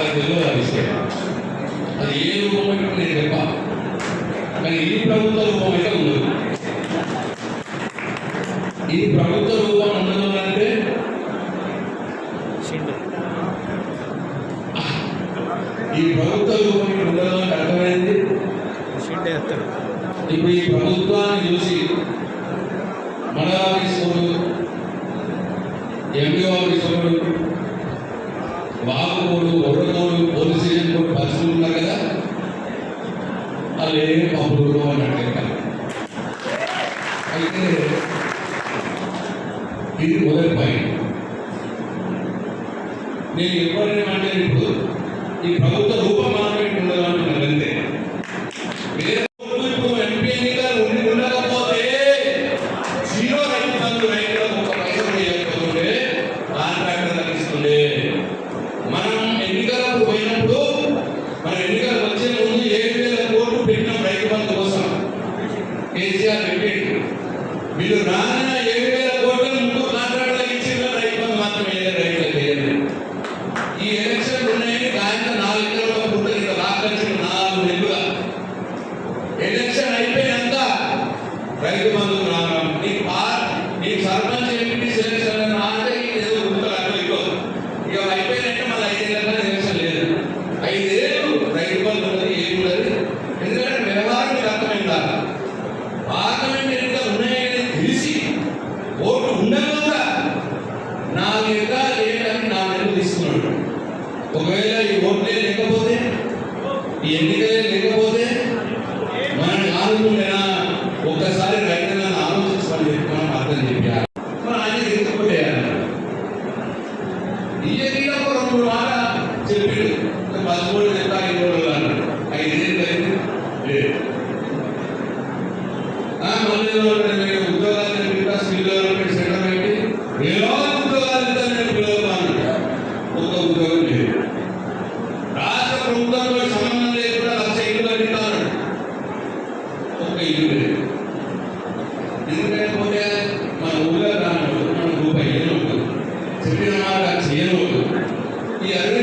నాకు తెలియదు ఆ విషయం. అది ఏ రూపం అయితే నేను చెప్పా, కానీ ఈ ప్రభుత్వ రూపం అయితే ఉండదు. ఈ ప్రభుత్వ రూపం ఉండదు అంటే ఈ ప్రభుత్వ రూపం ఉండదు అంటే అర్థమైంది. ఇప్పుడు ఈ ప్రభుత్వాన్ని చూసి మన ఆఫీసులు, ఎంపీ ఆఫీసులు, బాబుకోడు, ఒర్రకోడు, పోలీస్ స్టేషన్ కూడా పరిస్థితులు ఉన్నారు కదా, వాళ్ళు ఏం పబ్బులు అన్నట్టు. అయితే ఇది మొదటి పాయింట్. నేను ఎవరేమంటే ఇప్పుడు ఈ ప్రభుత్వ రూపం మాత్రమే ఉండదు అంటున్నారు అంతే. ఇప్పుడు ఎంపీ ఎన్నికలు ఉండకపోతే జీరో రైతు బంధు రైతులకు ఒక పైసలు చేయకపోతుండే కాంట్రాక్టర్ తగ్గిస్తుండే. మనం ఎన్నికలకు పోయినప్పుడు మన ఎన్నికలు వచ్చే ముందు 7,000 కోట్లు పెట్టిన రైతు బంధు కోసం కేసీఆర్ పెట్టిండు. వీళ్ళు రాన 7,000 కోట్లు ముందు కాంట్రాక్టర్లకు ఇచ్చిన రైతు బంధు మాత్రమే రైతులకు వేయలేదు. ఈ ఎలక్షన్ ఉన్నాయని దాంట్లో 4 నెలల పుట్టిన ఇంకా రాకొచ్చిన 4 నెలలుగా ఎలక్షన్ అయిపోయినాక రైతు బంధు రావడం, నీకు సర్పంచ్ ఎంపీ సెలక్షన్ అంటే ఏదో ఉంటారు ఇగో ఇక అయిపోయినట్టే మళ్ళీ 5 ఏళ్ళ ఎలక్షన్ లేదు. 5 ఏళ్ళు రైతు బంధు ఉన్నది ఏమున్నది. ఎందుకంటే వ్యవహారం మీకు అర్థమైందా, పార్లమెంట్ ఎన్నికలు ఉన్నాయని తెలిసి ఓట్లు ఉండగా 4 ఎకరాలు వేయడానికి 4 నెలలు తీసుకున్నాడు. ఒకవేళ ఈ ఓట్లే లేకపోతే, ఈ ఎన్నికలే లేకపోతే మనం ఆలోచన ఒక్కసారి రైతులను ఆలోచించమని చెప్పి మనం అర్థం చెప్పాలి. మనం ఆయన ఎత్తుకోలేయాలి. ఈ ఎన్నిక 2 వారాలు చెప్పాడు, 13 చెప్తా 20 రోజులు అన్నాడు. 5 ఏళ్ళు అయింది లేదు. మళ్ళీ ఉద్యోగాలు చెప్పిన స్కిల్ డెవలప్మెంట్ సెంటర్ పెట్టి వేలాది ఉద్యోగాలు ఇస్తానని పిల్లలు అన్నాడు. ఒక్క ఉద్యోగం లేదు. రాష్ట్ర ప్రభుత్వంతో సంబంధం లేకుండా 1,00,000 ఇల్లు కట్టిస్తాను, ఒక్క ఇల్లు లేదు. ఎందుకంటే మన ఊళ్ళో రాను మన రూపాయి ఏదో ఉంటుంది, చెప్పిన మాట చేయను. ఈ 60